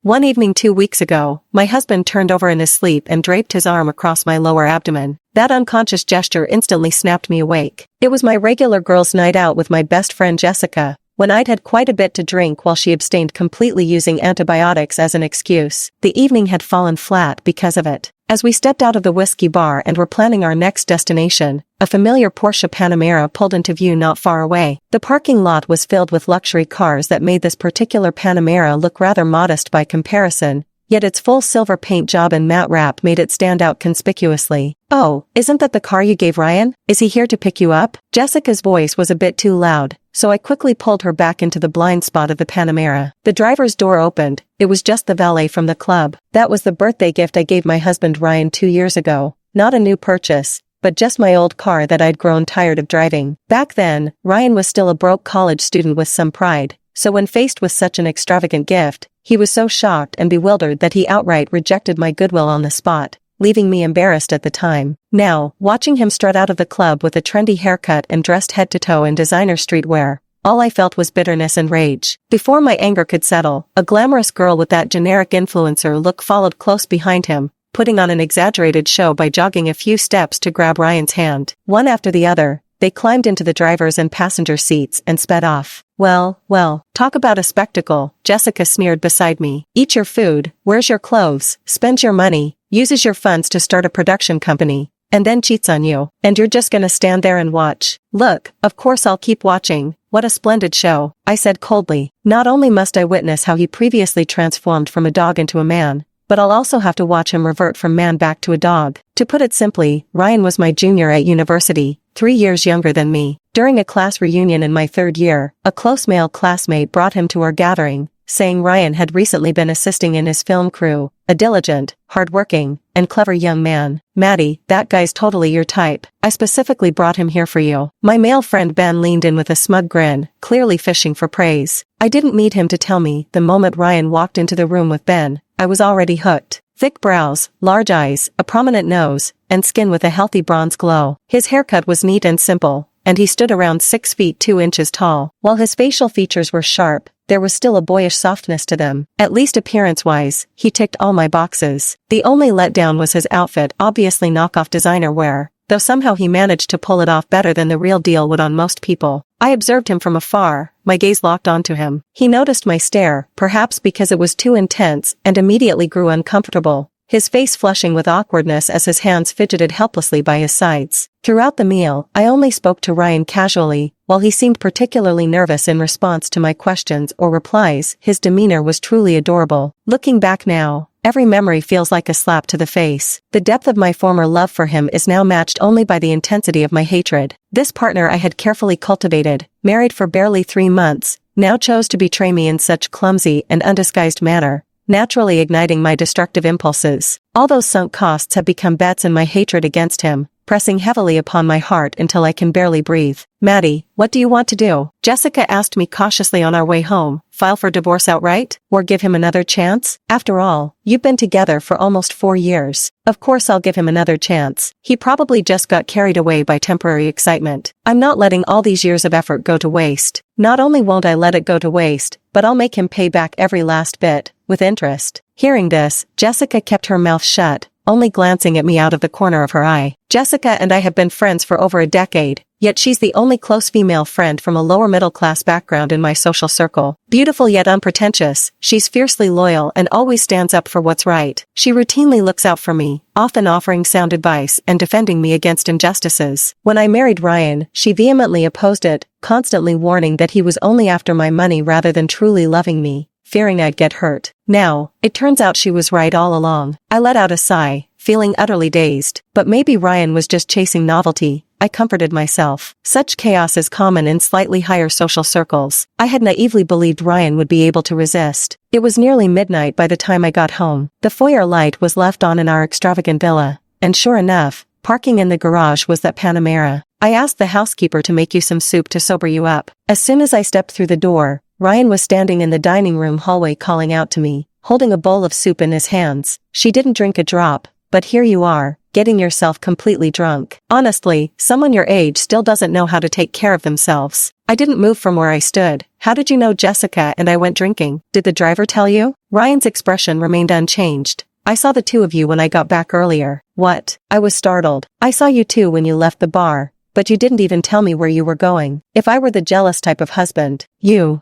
One evening 2 weeks ago, my husband turned over in his sleep and draped his arm across my lower abdomen. That unconscious gesture instantly snapped me awake. It was my regular girls' night out with my best friend Jessica, when I'd had quite a bit to drink while she abstained completely using antibiotics as an excuse. The evening had fallen flat because of it. As we stepped out of the whiskey bar and were planning our next destination, a familiar Porsche Panamera pulled into view not far away. The parking lot was filled with luxury cars that made this particular Panamera look rather modest by comparison, yet its full silver paint job and matte wrap made it stand out conspicuously. "Oh, isn't that the car you gave Ryan? Is he here to pick you up?" Jessica's voice was a bit too loud, so I quickly pulled her back into the blind spot of the Panamera. The driver's door opened. It was just the valet from the club. That was the birthday gift I gave my husband Ryan 2 years ago. Not a new purchase, but just my old car that I'd grown tired of driving. Back then, Ryan was still a broke college student with some pride, so when faced with such an extravagant gift, he was so shocked and bewildered that he outright rejected my goodwill on the spot, leaving me embarrassed at the time. Now, watching him strut out of the club with a trendy haircut and dressed head to toe in designer streetwear, all I felt was bitterness and rage. Before my anger could settle, a glamorous girl with that generic influencer look followed close behind him, putting on an exaggerated show by jogging a few steps to grab Ryan's hand. One after the other, they climbed into the driver's and passenger seats and sped off. Well, talk about a spectacle, Jessica sneered beside me. Eats your food, wears your clothes, spends your money, uses your funds to start a production company, and then cheats on you. And you're just gonna stand there and watch? Look, of course I'll keep watching. What a splendid show, I said coldly. Not only must I witness how he previously transformed from a dog into a man, but I'll also have to watch him revert from man back to a dog. To put it simply, Ryan was my junior at university, 3 years younger than me. During a class reunion in my 3rd year, a close male classmate brought him to our gathering, saying Ryan had recently been assisting in his film crew, a diligent, hardworking, and clever young man. "Maddie, that guy's totally your type. I specifically brought him here for you." My male friend Ben leaned in with a smug grin, clearly fishing for praise. I didn't need him to tell me. The moment Ryan walked into the room with Ben, I was already hooked. Thick brows, large eyes, a prominent nose, and skin with a healthy bronze glow. His haircut was neat and simple, and he stood around 6 feet 2 inches tall. While his facial features were sharp, there was still a boyish softness to them. At least appearance-wise, he ticked all my boxes. The only letdown was his outfit, obviously knockoff designer wear, though somehow he managed to pull it off better than the real deal would on most people. I observed him from afar, my gaze locked onto him. He noticed my stare, perhaps because it was too intense, and immediately grew uncomfortable, his face flushing with awkwardness as his hands fidgeted helplessly by his sides. Throughout the meal, I only spoke to Ryan casually. While he seemed particularly nervous in response to my questions or replies, his demeanor was truly adorable. Looking back now, every memory feels like a slap to the face. The depth of my former love for him is now matched only by the intensity of my hatred. This partner I had carefully cultivated, married for barely 3 months, now chose to betray me in such clumsy and undisguised manner, naturally igniting my destructive impulses. All those sunk costs have become bets in my hatred against him, pressing heavily upon my heart until I can barely breathe. "Maddie, what do you want to do?" Jessica asked me cautiously on our way home. "File for divorce outright? Or give him another chance? After all, you've been together for almost 4 years. Of course I'll give him another chance. He probably just got carried away by temporary excitement. I'm not letting all these years of effort go to waste. Not only won't I let it go to waste, but I'll make him pay back every last bit, with interest." Hearing this, Jessica kept her mouth shut, only glancing at me out of the corner of her eye. Jessica and I have been friends for over a decade, yet she's the only close female friend from a lower middle-class background in my social circle. Beautiful yet unpretentious, she's fiercely loyal and always stands up for what's right. She routinely looks out for me, often offering sound advice and defending me against injustices. When I married Ryan, she vehemently opposed it, constantly warning that he was only after my money rather than truly loving me, fearing I'd get hurt. Now, it turns out she was right all along. I let out a sigh, feeling utterly dazed. But maybe Ryan was just chasing novelty, I comforted myself. Such chaos is common in slightly higher social circles. I had naively believed Ryan would be able to resist. It was nearly midnight by the time I got home. The foyer light was left on in our extravagant villa, and sure enough, parking in the garage was that Panamera. I asked the housekeeper to make you some soup to sober you up. As soon as I stepped through the door, Ryan was standing in the dining room hallway calling out to me, holding a bowl of soup in his hands. "She didn't drink a drop, but here you are, getting yourself completely drunk. Honestly, someone your age still doesn't know how to take care of themselves. I didn't move from where I stood. How did you know Jessica and I went drinking? Did the driver tell you? Ryan's expression remained unchanged. I saw the two of you when I got back earlier. What? I was startled. I saw you too when you left the bar, but you didn't even tell me where you were going. If I were the jealous type of husband,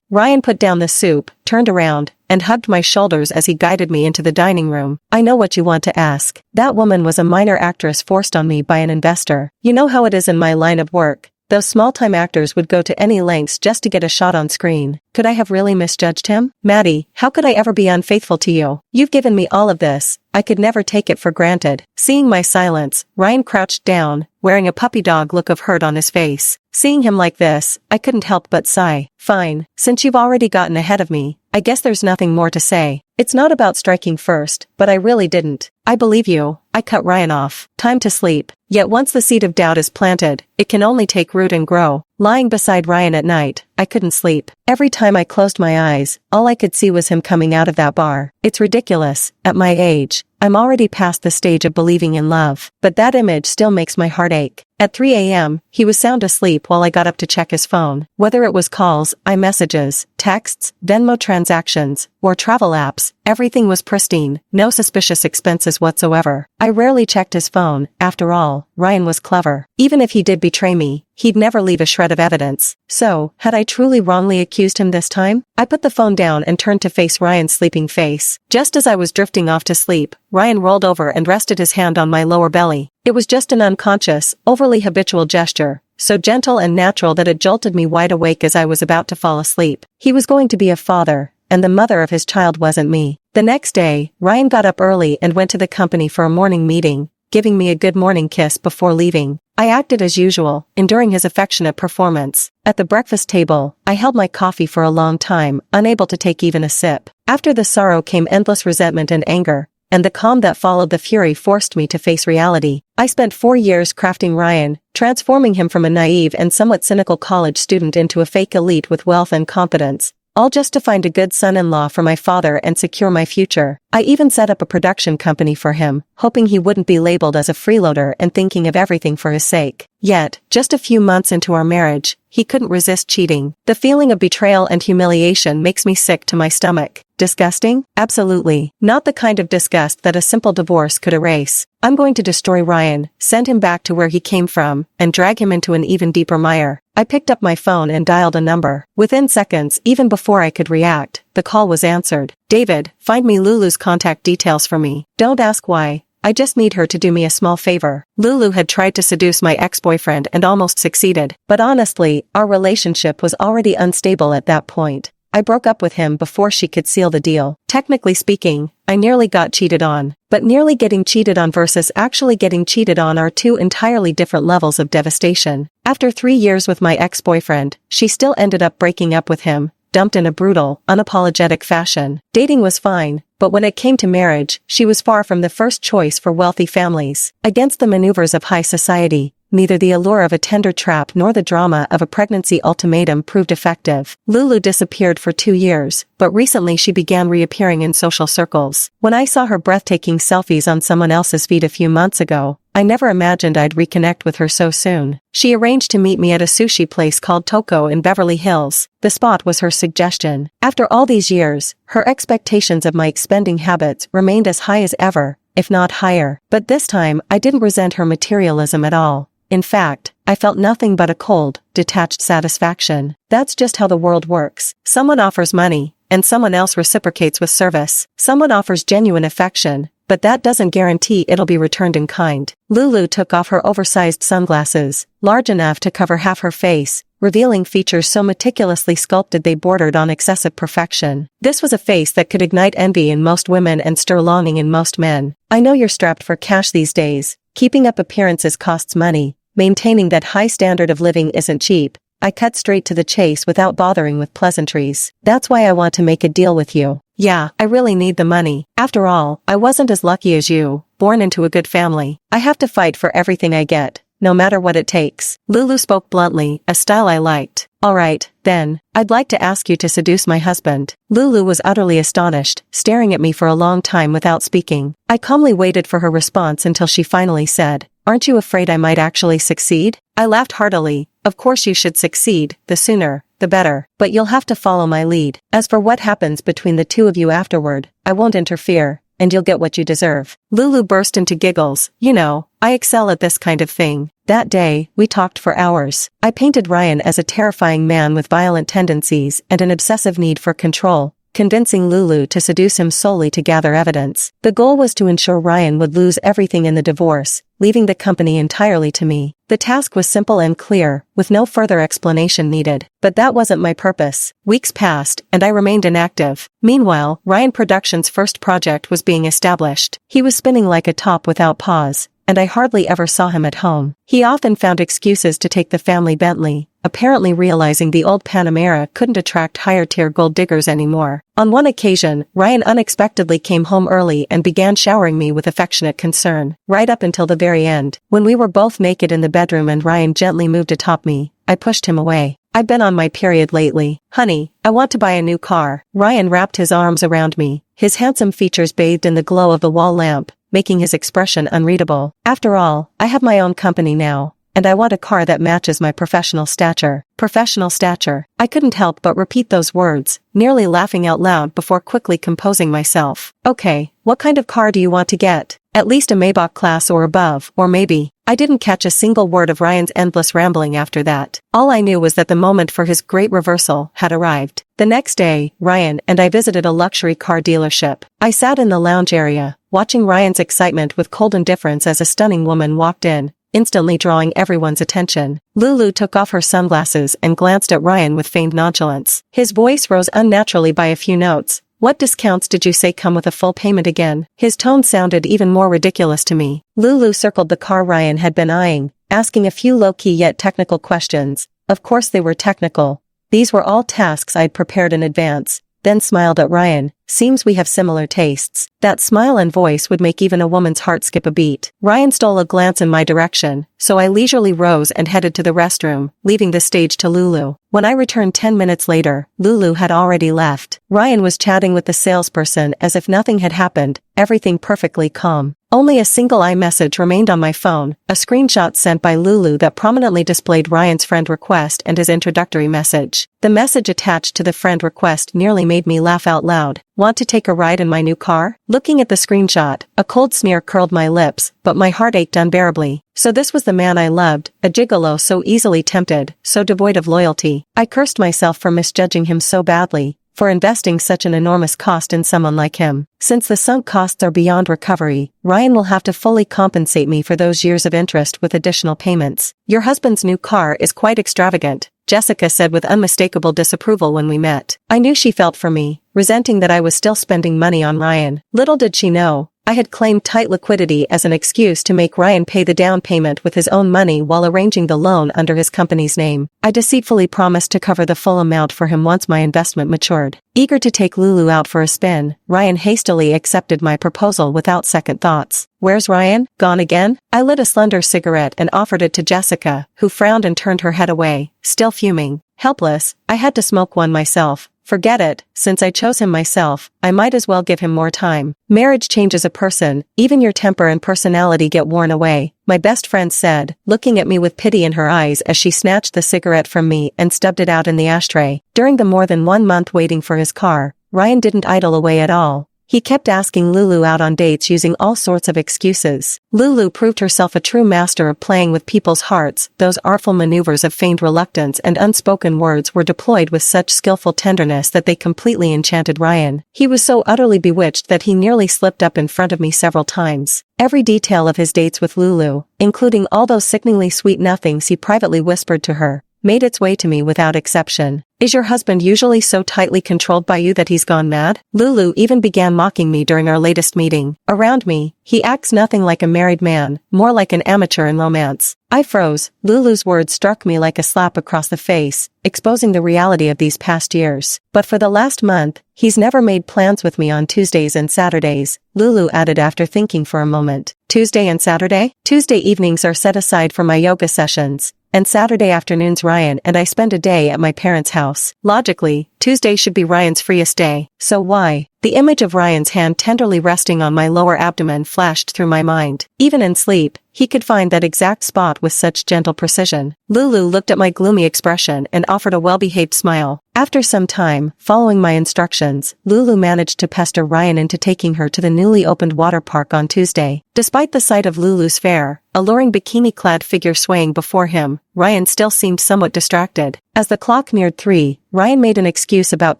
Ryan put down the soup, turned around, and hugged my shoulders as he guided me into the dining room. I know what you want to ask. That woman was a minor actress forced on me by an investor. You know how it is in my line of work. Those small-time actors would go to any lengths just to get a shot on screen. Could I have really misjudged him? Maddie, how could I ever be unfaithful to you? You've given me all of this. I could never take it for granted. Seeing my silence, Ryan crouched down, wearing a puppy dog look of hurt on his face. Seeing him like this, I couldn't help but sigh. Fine, since you've already gotten ahead of me, I guess there's nothing more to say. It's not about striking first, but I really didn't. I believe you. I cut Ryan off. Time to sleep. Yet once the seed of doubt is planted, it can only take root and grow. Lying beside Ryan at night, I couldn't sleep. Every time I closed my eyes, all I could see was him coming out of that bar. It's ridiculous. At my age, I'm already past the stage of believing in love, but that image still makes my heart ache. At 3 a.m., he was sound asleep while I got up to check his phone. Whether it was calls, iMessages, texts, Venmo transactions, or travel apps, everything was pristine, no suspicious expenses whatsoever. I rarely checked his phone. After all, Ryan was clever. Even if he did betray me, he'd never leave a shred of evidence. So, had I truly wrongly accused him this time? I put the phone down and turned to face Ryan's sleeping face. Just as I was drifting off to sleep, Ryan rolled over and rested his hand on my lower belly. It was just an unconscious, overly habitual gesture, so gentle and natural that it jolted me wide awake as I was about to fall asleep. He was going to be a father, and the mother of his child wasn't me. The next day, Ryan got up early and went to the company for a morning meeting, giving me a good morning kiss before leaving. I acted as usual, enduring his affectionate performance. At the breakfast table, I held my coffee for a long time, unable to take even a sip. After the sorrow came endless resentment and anger, and the calm that followed the fury forced me to face reality. I spent 4 years crafting Ryan, transforming him from a naive and somewhat cynical college student into a fake elite with wealth and confidence, all just to find a good son-in-law for my father and secure my future. I even set up a production company for him, hoping he wouldn't be labeled as a freeloader and thinking of everything for his sake. Yet, just a few months into our marriage, he couldn't resist cheating. The feeling of betrayal and humiliation makes me sick to my stomach. Disgusting? Absolutely. Not the kind of disgust that a simple divorce could erase. I'm going to destroy Ryan, send him back to where he came from, and drag him into an even deeper mire. I picked up my phone and dialed a number. Within seconds, even before I could react, the call was answered. David, find me Lulu's contact details for me. Don't ask why. I just need her to do me a small favor. Lulu had tried to seduce my ex-boyfriend and almost succeeded. But honestly, our relationship was already unstable at that point. I broke up with him before she could seal the deal. Technically speaking, I nearly got cheated on. But nearly getting cheated on versus actually getting cheated on are two entirely different levels of devastation. After 3 years with my ex-boyfriend, she still ended up breaking up with him, dumped in a brutal, unapologetic fashion. Dating was fine, but when it came to marriage, she was far from the first choice for wealthy families. Against the maneuvers of high society, neither the allure of a tender trap nor the drama of a pregnancy ultimatum proved effective. Lulu disappeared for 2 years, but recently she began reappearing in social circles. When I saw her breathtaking selfies on someone else's feed a few months ago, I never imagined I'd reconnect with her so soon. She arranged to meet me at a sushi place called Toko in Beverly Hills. The spot was her suggestion. After all these years, her expectations of my expending habits remained as high as ever, if not higher. But this time, I didn't resent her materialism at all. In fact, I felt nothing but a cold, detached satisfaction. That's just how the world works. Someone offers money, and someone else reciprocates with service. Someone offers genuine affection, but that doesn't guarantee it'll be returned in kind. Lulu took off her oversized sunglasses, large enough to cover half her face, revealing features so meticulously sculpted they bordered on excessive perfection. This was a face that could ignite envy in most women and stir longing in most men. I know you're strapped for cash these days. Keeping up appearances costs money. Maintaining that high standard of living isn't cheap. I cut straight to the chase without bothering with pleasantries. That's why I want to make a deal with you. Yeah, I really need the money. After all, I wasn't as lucky as you, born into a good family. I have to fight for everything I get, no matter what it takes. Lulu spoke bluntly, a style I liked. Alright, then, I'd like to ask you to seduce my husband. Lulu was utterly astonished, staring at me for a long time without speaking. I calmly waited for her response until she finally said, "Aren't you afraid I might actually succeed?" I laughed heartily. Of course you should succeed, the sooner, the better, but you'll have to follow my lead. As for what happens between the two of you afterward, I won't interfere, and you'll get what you deserve. Lulu burst into giggles. You know, I excel at this kind of thing. That day, we talked for hours. I painted Ryan as a terrifying man with violent tendencies and an obsessive need for control, convincing Lulu to seduce him solely to gather evidence. The goal was to ensure Ryan would lose everything in the divorce, leaving the company entirely to me. The task was simple and clear, with no further explanation needed. But that wasn't my purpose. Weeks passed, and I remained inactive. Meanwhile, Ryan Productions' first project was being established. He was spinning like a top without pause, and I hardly ever saw him at home. He often found excuses to take the family Bentley, apparently realizing the old Panamera couldn't attract higher-tier gold diggers anymore. On one occasion, Ryan unexpectedly came home early and began showering me with affectionate concern, right up until the very end. When we were both naked in the bedroom and Ryan gently moved atop me, I pushed him away. "I've been on my period lately. Honey, I want to buy a new car." Ryan wrapped his arms around me, his handsome features bathed in the glow of the wall lamp, making his expression unreadable. "After all, I have my own company now, and I want a car that matches my professional stature." Professional stature. I couldn't help but repeat those words, nearly laughing out loud before quickly composing myself. "Okay, what kind of car do you want to get? At least a Maybach class or above, or maybe." I didn't catch a single word of Ryan's endless rambling after that. All I knew was that the moment for his great reversal had arrived. The next day, Ryan and I visited a luxury car dealership. I sat in the lounge area, watching Ryan's excitement with cold indifference as a stunning woman walked in, instantly drawing everyone's attention. Lulu took off her sunglasses and glanced at Ryan with feigned nonchalance. His voice rose unnaturally by a few notes. "What discounts did you say come with a full payment again?" His tone sounded even more ridiculous to me. Lulu circled the car Ryan had been eyeing, asking a few low-key yet technical questions. Of course they were technical. These were all tasks I'd prepared in advance, then smiled at Ryan. "Seems we have similar tastes." That smile and voice would make even a woman's heart skip a beat. Ryan stole a glance in my direction, so I leisurely rose and headed to the restroom, leaving the stage to Lulu. When I returned 10 minutes later, Lulu had already left. Ryan was chatting with the salesperson as if nothing had happened, everything perfectly calm. Only a single iMessage remained on my phone, a screenshot sent by Lulu that prominently displayed Ryan's friend request and his introductory message. The message attached to the friend request nearly made me laugh out loud. "Want to take a ride in my new car?" Looking at the screenshot, a cold sneer curled my lips, but my heart ached unbearably. So this was the man I loved, a gigolo so easily tempted, so devoid of loyalty. I cursed myself for misjudging him so badly, for investing such an enormous cost in someone like him. Since the sunk costs are beyond recovery, Ryan will have to fully compensate me for those years of interest with additional payments. "Your husband's new car is quite extravagant," Jessica said with unmistakable disapproval when we met. I knew she felt for me, resenting that I was still spending money on Ryan. Little did she know, I had claimed tight liquidity as an excuse to make Ryan pay the down payment with his own money while arranging the loan under his company's name. I deceitfully promised to cover the full amount for him once my investment matured. Eager to take Lulu out for a spin, Ryan hastily accepted my proposal without second thoughts. "Where's Ryan? Gone again?" I lit a slender cigarette and offered it to Jessica, who frowned and turned her head away, still fuming. Helpless, I had to smoke one myself. Forget it, since I chose him myself, I might as well give him more time. "Marriage changes a person, even your temper and personality get worn away," my best friend said, looking at me with pity in her eyes as she snatched the cigarette from me and stubbed it out in the ashtray. During the more than 1 month waiting for his car, Ryan didn't idle away at all. He kept asking Lulu out on dates using all sorts of excuses. Lulu proved herself a true master of playing with people's hearts. Those artful maneuvers of feigned reluctance and unspoken words were deployed with such skillful tenderness that they completely enchanted Ryan. He was so utterly bewitched that he nearly slipped up in front of me several times. Every detail of his dates with Lulu, including all those sickeningly sweet nothings he privately whispered to her, made its way to me without exception. "Is your husband usually so tightly controlled by you that he's gone mad?" Lulu even began mocking me during our latest meeting. "Around me, he acts nothing like a married man, more like an amateur in romance." I froze. Lulu's words struck me like a slap across the face, exposing the reality of these past years. "But for the last month, he's never made plans with me on Tuesdays and Saturdays," Lulu added after thinking for a moment. "Tuesday and Saturday? Tuesday evenings are set aside for my yoga sessions, and Saturday afternoons Ryan and I spend a day at my parents' house. Logically, Tuesday should be Ryan's freest day, so why? The image of Ryan's hand tenderly resting on my lower abdomen flashed through my mind. Even in sleep, he could find that exact spot with such gentle precision. Lulu looked at my gloomy expression and offered a well-behaved smile. After some time, following my instructions, Lulu managed to pester Ryan into taking her to the newly opened water park on Tuesday. Despite the sight of Lulu's fair, alluring bikini-clad figure swaying before him, Ryan still seemed somewhat distracted. As the clock neared 3, Ryan made an excuse about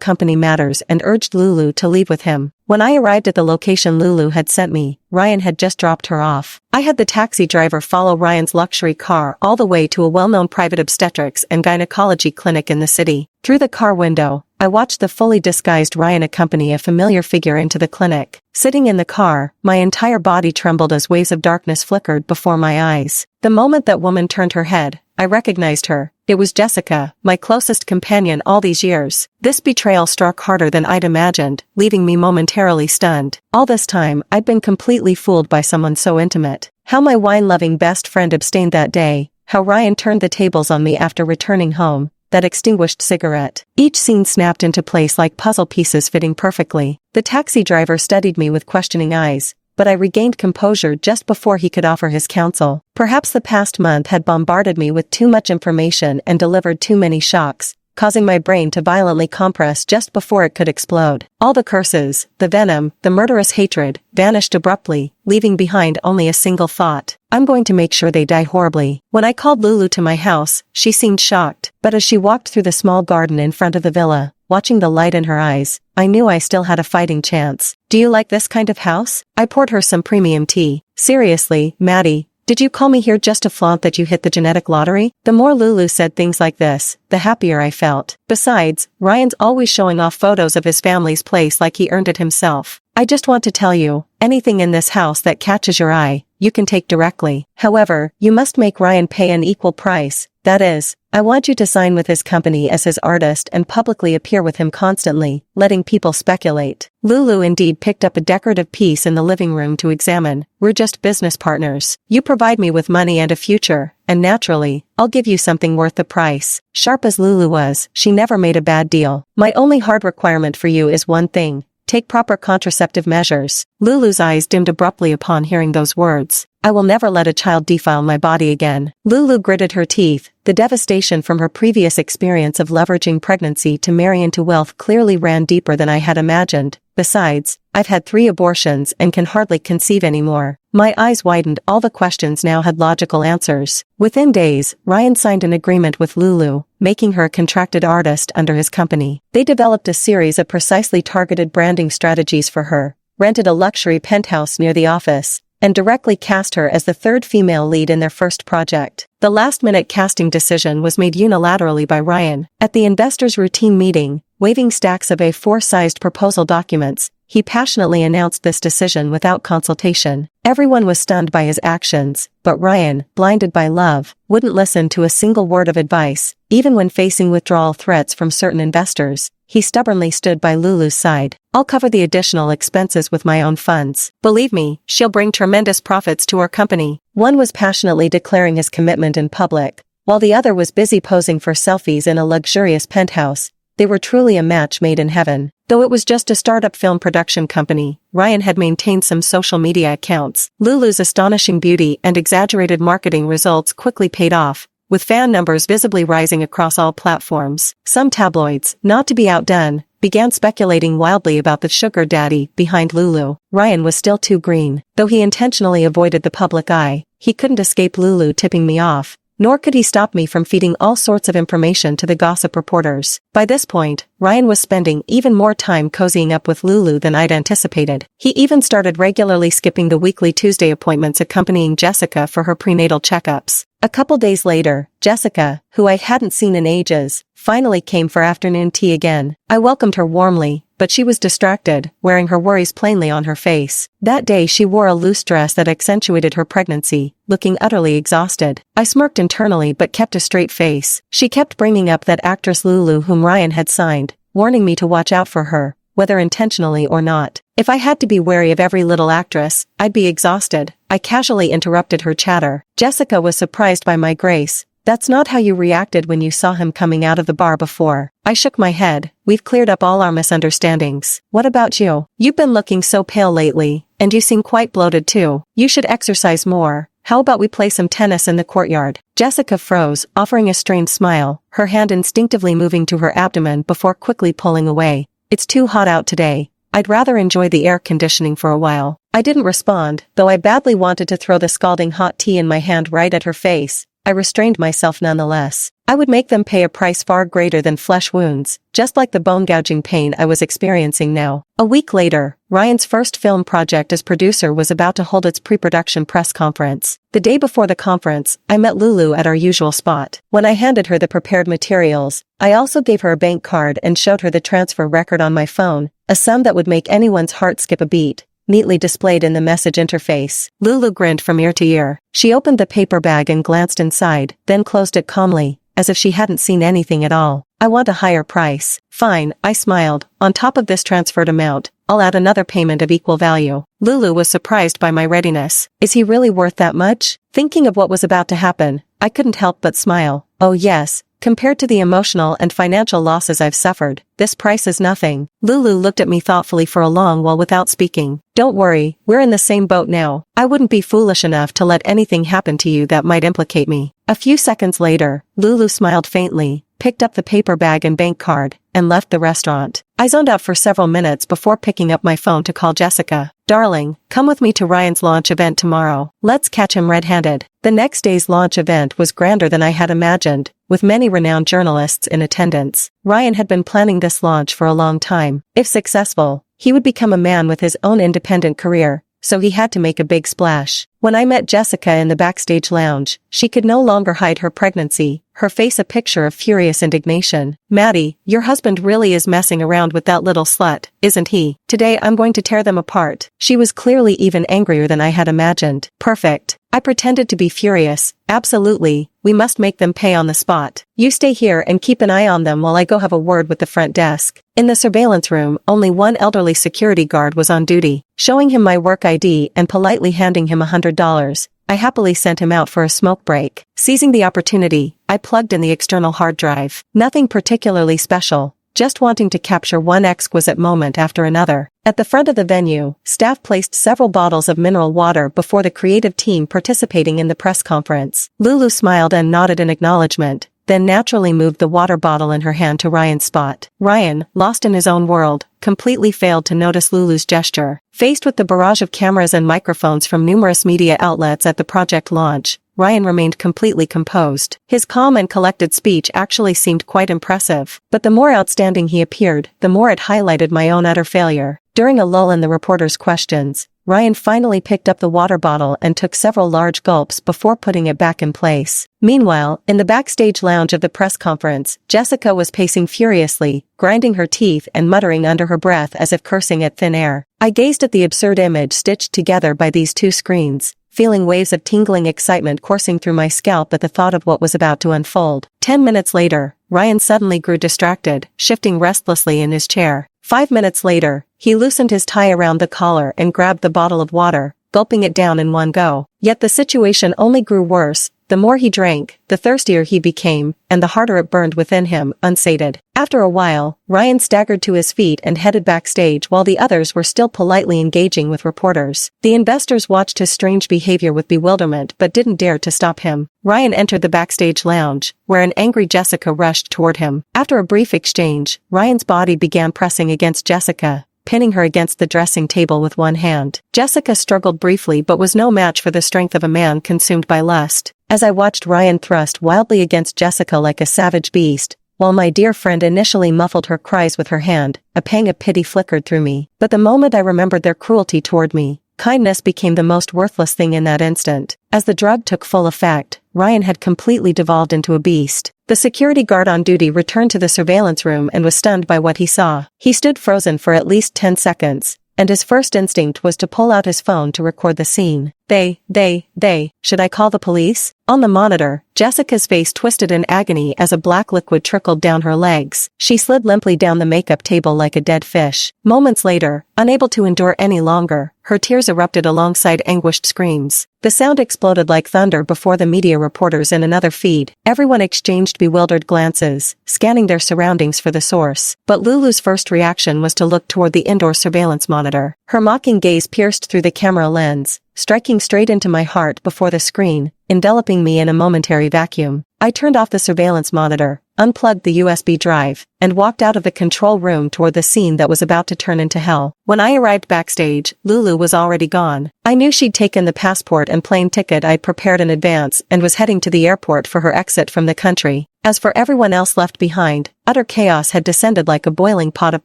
company matters and urged Lulu to leave with him. When I arrived at the location Lulu had sent me, Ryan had just dropped her off. I had the taxi driver follow Ryan's luxury car all the way to a well-known private obstetrics and gynecology clinic in the city. Through the car window, I watched the fully disguised Ryan accompany a familiar figure into the clinic. Sitting in the car, my entire body trembled as waves of darkness flickered before my eyes. The moment that woman turned her head, I recognized her. It was Jessica, my closest companion all these years. This betrayal struck harder than I'd imagined, leaving me momentarily stunned. All this time, I'd been completely fooled by someone so intimate. How my wine-loving best friend abstained that day, how Ryan turned the tables on me after returning home, that extinguished cigarette. Each scene snapped into place like puzzle pieces fitting perfectly. The taxi driver studied me with questioning eyes, but I regained composure just before he could offer his counsel. Perhaps the past month had bombarded me with too much information and delivered too many shocks, causing my brain to violently compress just before it could explode. All the curses, the venom, the murderous hatred, vanished abruptly, leaving behind only a single thought. I'm going to make sure they die horribly. When I called Lulu to my house, she seemed shocked, but as she walked through the small garden in front of the villa, watching the light in her eyes, I knew I still had a fighting chance. Do you like this kind of house? I poured her some premium tea. Seriously, Maddie, did you call me here just to flaunt that you hit the genetic lottery? The more Lulu said things like this, the happier I felt. Besides, Ryan's always showing off photos of his family's place like he earned it himself. I just want to tell you, anything in this house that catches your eye, you can take directly. However, you must make Ryan pay an equal price. That is, I want you to sign with his company as his artist and publicly appear with him constantly, letting people speculate. Lulu indeed picked up a decorative piece in the living room to examine. We're just business partners. You provide me with money and a future, and naturally, I'll give you something worth the price. Sharp as Lulu was, she never made a bad deal. My only hard requirement for you is one thing. Take proper contraceptive measures. Lulu's eyes dimmed abruptly upon hearing those words. I will never let a child defile my body again. Lulu gritted her teeth. The devastation from her previous experience of leveraging pregnancy to marry into wealth clearly ran deeper than I had imagined. Besides, I've had 3 abortions and can hardly conceive anymore. My eyes widened. All the questions now had logical answers. Within days, Ryan signed an agreement with Lulu, making her a contracted artist under his company. They developed a series of precisely targeted branding strategies for her, rented a luxury penthouse near the office, and directly cast her as the 3rd female lead in their first project. The last-minute casting decision was made unilaterally by Ryan. At the investors' routine meeting, waving stacks of A4-sized proposal documents, he passionately announced this decision without consultation. Everyone was stunned by his actions, but Ryan, blinded by love, wouldn't listen to a single word of advice. Even when facing withdrawal threats from certain investors, he stubbornly stood by Lulu's side. I'll cover the additional expenses with my own funds. Believe me, she'll bring tremendous profits to our company. One was passionately declaring his commitment in public, while the other was busy posing for selfies in a luxurious penthouse. They were truly a match made in heaven. Though it was just a startup film production company, Ryan had maintained some social media accounts. Lulu's astonishing beauty and exaggerated marketing results quickly paid off, with fan numbers visibly rising across all platforms. Some tabloids, not to be outdone, began speculating wildly about the sugar daddy behind Lulu. Ryan was still too green. Though he intentionally avoided the public eye, he couldn't escape Lulu tipping me off. Nor could he stop me from feeding all sorts of information to the gossip reporters. By this point, Ryan was spending even more time cozying up with Lulu than I'd anticipated. He even started regularly skipping the weekly Tuesday appointments accompanying Jessica for her prenatal checkups. A couple days later, Jessica, who I hadn't seen in ages, finally came for afternoon tea again. I welcomed her warmly, but she was distracted, wearing her worries plainly on her face. That day she wore a loose dress that accentuated her pregnancy, looking utterly exhausted. I smirked internally but kept a straight face. She kept bringing up that actress Lulu whom Ryan had signed, warning me to watch out for her, whether intentionally or not. If I had to be wary of every little actress, I'd be exhausted. I casually interrupted her chatter. Jessica was surprised by my grace, That's not how you reacted when you saw him coming out of the bar before. I shook my head. We've cleared up all our misunderstandings. What about you? You've been looking so pale lately, and you seem quite bloated too. You should exercise more. How about we play some tennis in the courtyard? Jessica froze, offering a strained smile, her hand instinctively moving to her abdomen before quickly pulling away. It's too hot out today. I'd rather enjoy the air conditioning for a while. I didn't respond, though I badly wanted to throw the scalding hot tea in my hand right at her face. I restrained myself nonetheless. I would make them pay a price far greater than flesh wounds, just like the bone-gouging pain I was experiencing now. A week later, Ryan's first film project as producer was about to hold its pre-production press conference. The day before the conference, I met Lulu at our usual spot. When I handed her the prepared materials, I also gave her a bank card and showed her the transfer record on my phone, a sum that would make anyone's heart skip a beat, neatly displayed in the message interface. Lulu grinned from ear to ear. She opened the paper bag and glanced inside, then closed it calmly, as if she hadn't seen anything at all. I want a higher price. Fine, I smiled. On top of this transferred amount, I'll add another payment of equal value. Lulu was surprised by my readiness. Is he really worth that much? Thinking of what was about to happen, I couldn't help but smile. Oh yes. Compared to the emotional and financial losses I've suffered, this price is nothing. Lulu looked at me thoughtfully for a long while without speaking. Don't worry, we're in the same boat now. I wouldn't be foolish enough to let anything happen to you that might implicate me. A few seconds later, Lulu smiled faintly, picked up the paper bag and bank card, and left the restaurant. I zoned out for several minutes before picking up my phone to call Jessica. Darling, come with me to Ryan's launch event tomorrow. Let's catch him red-handed. The next day's launch event was grander than I had imagined, with many renowned journalists in attendance. Ryan had been planning this launch for a long time. If successful, he would become a man with his own independent career, so he had to make a big splash. When I met Jessica in the backstage lounge, she could no longer hide her pregnancy, her face a picture of furious indignation. Maddie, your husband really is messing around with that little slut, isn't he? Today I'm going to tear them apart. She was clearly even angrier than I had imagined. Perfect. I pretended to be furious. Absolutely, we must make them pay on the spot. You stay here and keep an eye on them while I go have a word with the front desk. In the surveillance room, only one elderly security guard was on duty. Showing him my work ID and politely handing him $100, I happily sent him out for a smoke break. Seizing the opportunity, I plugged in the external hard drive. Nothing particularly special, just wanting to capture one exquisite moment after another. At the front of the venue, staff placed several bottles of mineral water before the creative team participating in the press conference. Lulu smiled and nodded in acknowledgement, then naturally moved the water bottle in her hand to Ryan's spot. Ryan, lost in his own world, completely failed to notice Lulu's gesture. Faced with the barrage of cameras and microphones from numerous media outlets at the project launch, Ryan remained completely composed. His calm and collected speech actually seemed quite impressive, but the more outstanding he appeared, the more it highlighted my own utter failure. During a lull in the reporters' questions, Ryan finally picked up the water bottle and took several large gulps before putting it back in place. Meanwhile, in the backstage lounge of the press conference, Jessica was pacing furiously, grinding her teeth and muttering under her breath as if cursing at thin air. I gazed at the absurd image stitched together by these two screens, feeling waves of tingling excitement coursing through my scalp at the thought of what was about to unfold. 10 minutes later, Ryan suddenly grew distracted, shifting restlessly in his chair. 5 minutes later, he loosened his tie around the collar and grabbed the bottle of water, gulping it down in one go. Yet the situation only grew worse. The more he drank, the thirstier he became, and the harder it burned within him, unsated. After a while, Ryan staggered to his feet and headed backstage while the others were still politely engaging with reporters. The investors watched his strange behavior with bewilderment but didn't dare to stop him. Ryan entered the backstage lounge, where an angry Jessica rushed toward him. After a brief exchange, Ryan's body began pressing against Jessica, pinning her against the dressing table with one hand. Jessica struggled briefly but was no match for the strength of a man consumed by lust. As I watched Ryan thrust wildly against Jessica like a savage beast, while my dear friend initially muffled her cries with her hand, a pang of pity flickered through me. But the moment I remembered their cruelty toward me, kindness became the most worthless thing in that instant. As the drug took full effect, Ryan had completely devolved into a beast. The security guard on duty returned to the surveillance room and was stunned by what he saw. He stood frozen for at least 10 seconds, and his first instinct was to pull out his phone to record the scene. Should I call the police? On the monitor, Jessica's face twisted in agony as a black liquid trickled down her legs. She slid limply down the makeup table like a dead fish. Moments later, unable to endure any longer, her tears erupted alongside anguished screams. The sound exploded like thunder before the media reporters in another feed. Everyone exchanged bewildered glances, scanning their surroundings for the source. But Lulu's first reaction was to look toward the indoor surveillance monitor. Her mocking gaze pierced through the camera lens, striking straight into my heart before the screen, enveloping me in a momentary vacuum. I turned off the surveillance monitor, unplugged the USB drive, and walked out of the control room toward the scene that was about to turn into hell. When I arrived backstage, Lulu was already gone. I knew she'd taken the passport and plane ticket I'd prepared in advance and was heading to the airport for her exit from the country. As for everyone else left behind, utter chaos had descended like a boiling pot of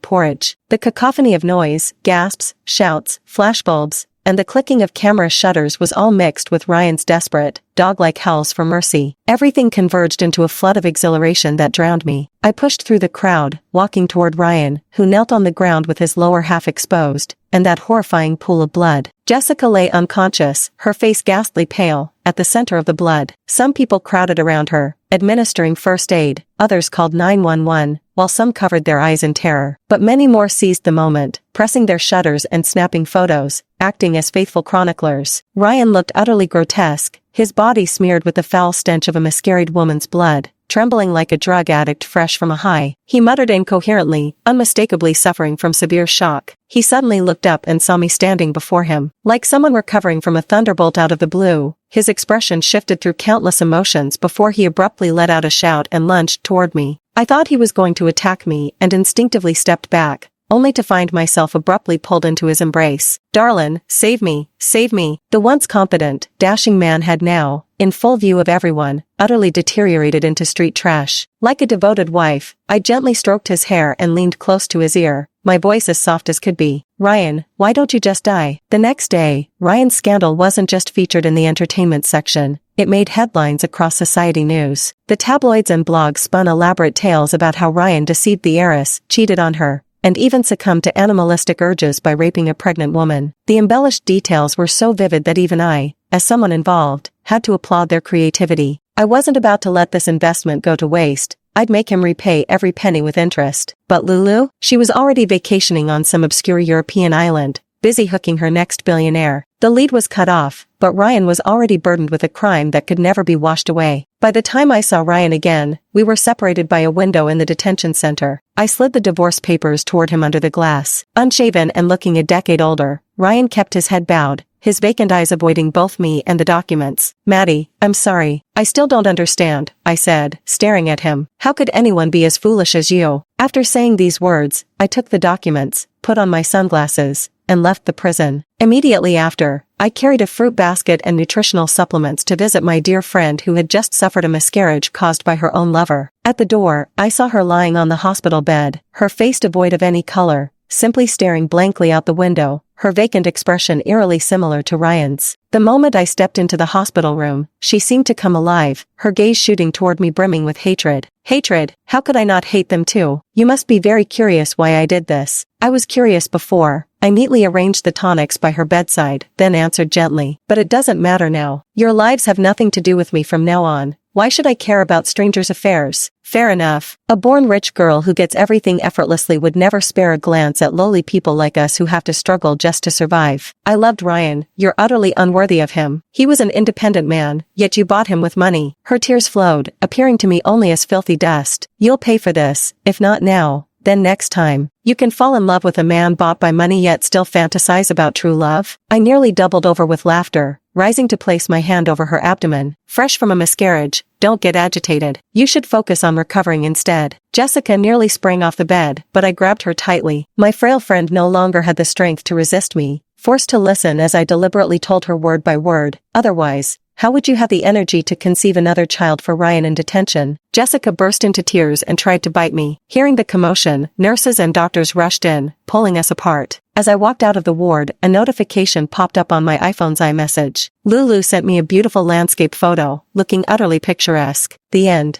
porridge. The cacophony of noise, gasps, shouts, flashbulbs, and the clicking of camera shutters was all mixed with Ryan's desperate, dog-like howls for mercy. Everything converged into a flood of exhilaration that drowned me. I pushed through the crowd, walking toward Ryan, who knelt on the ground with his lower half exposed, and that horrifying pool of blood. Jessica lay unconscious, her face ghastly pale, at the center of the blood. Some people crowded around her, administering first aid, others called 911, while some covered their eyes in terror. But many more seized the moment, pressing their shutters and snapping photos, acting as faithful chroniclers. Ryan looked utterly grotesque, his body smeared with the foul stench of a miscarried woman's blood, trembling like a drug addict fresh from a high. He muttered incoherently, unmistakably suffering from severe shock. He suddenly looked up and saw me standing before him. Like someone recovering from a thunderbolt out of the blue, his expression shifted through countless emotions before he abruptly let out a shout and lunged toward me. I thought he was going to attack me and instinctively stepped back, only to find myself abruptly pulled into his embrace. "Darlin', save me, save me." The once confident, dashing man had now, in full view of everyone, utterly deteriorated into street trash. Like a devoted wife, I gently stroked his hair and leaned close to his ear, my voice as soft as could be. "Ryan, why don't you just die?" The next day, Ryan's scandal wasn't just featured in the entertainment section. It made headlines across society news. The tabloids and blogs spun elaborate tales about how Ryan deceived the heiress, cheated on her, and even succumbed to animalistic urges by raping a pregnant woman. The embellished details were so vivid that even I, as someone involved, had to applaud their creativity. I wasn't about to let this investment go to waste. I'd make him repay every penny with interest. But Lulu? She was already vacationing on some obscure European island, busy hooking her next billionaire. The lead was cut off, but Ryan was already burdened with a crime that could never be washed away. By the time I saw Ryan again, we were separated by a window in the detention center. I slid the divorce papers toward him under the glass. Unshaven and looking a decade older, Ryan kept his head bowed, his vacant eyes avoiding both me and the documents. "Maddie, I'm sorry. I still don't understand," I said, staring at him. "How could anyone be as foolish as you?" After saying these words, I took the documents, put on my sunglasses, and left the prison. Immediately after, I carried a fruit basket and nutritional supplements to visit my dear friend who had just suffered a miscarriage caused by her own lover. At the door, I saw her lying on the hospital bed, her face devoid of any color, simply staring blankly out the window, her vacant expression eerily similar to Ryan's. The moment I stepped into the hospital room, she seemed to come alive, her gaze shooting toward me brimming with hatred. Hatred? How could I not hate them too? "You must be very curious why I did this." I was curious before. I neatly arranged the tonics by her bedside, then answered gently. "But it doesn't matter now. Your lives have nothing to do with me from now on. Why should I care about strangers' affairs?" Fair enough. A born rich girl who gets everything effortlessly would never spare a glance at lowly people like us who have to struggle just to survive. "I loved Ryan. You're utterly unworthy of him. He was an independent man, yet you bought him with money." Her tears flowed, appearing to me only as filthy dust. "You'll pay for this, if not now, then next time. You can fall in love with a man bought by money yet still fantasize about true love." I nearly doubled over with laughter, rising to place my hand over her abdomen. "Fresh from a miscarriage, don't get agitated. You should focus on recovering instead." Jessica nearly sprang off the bed, but I grabbed her tightly. My frail friend no longer had the strength to resist me, forced to listen as I deliberately told her word by word. "Otherwise, how would you have the energy to conceive another child for Ryan in detention?" Jessica burst into tears and tried to bite me. Hearing the commotion, nurses and doctors rushed in, pulling us apart. As I walked out of the ward, a notification popped up on my iPhone's iMessage. Lulu sent me a beautiful landscape photo, looking utterly picturesque. The end.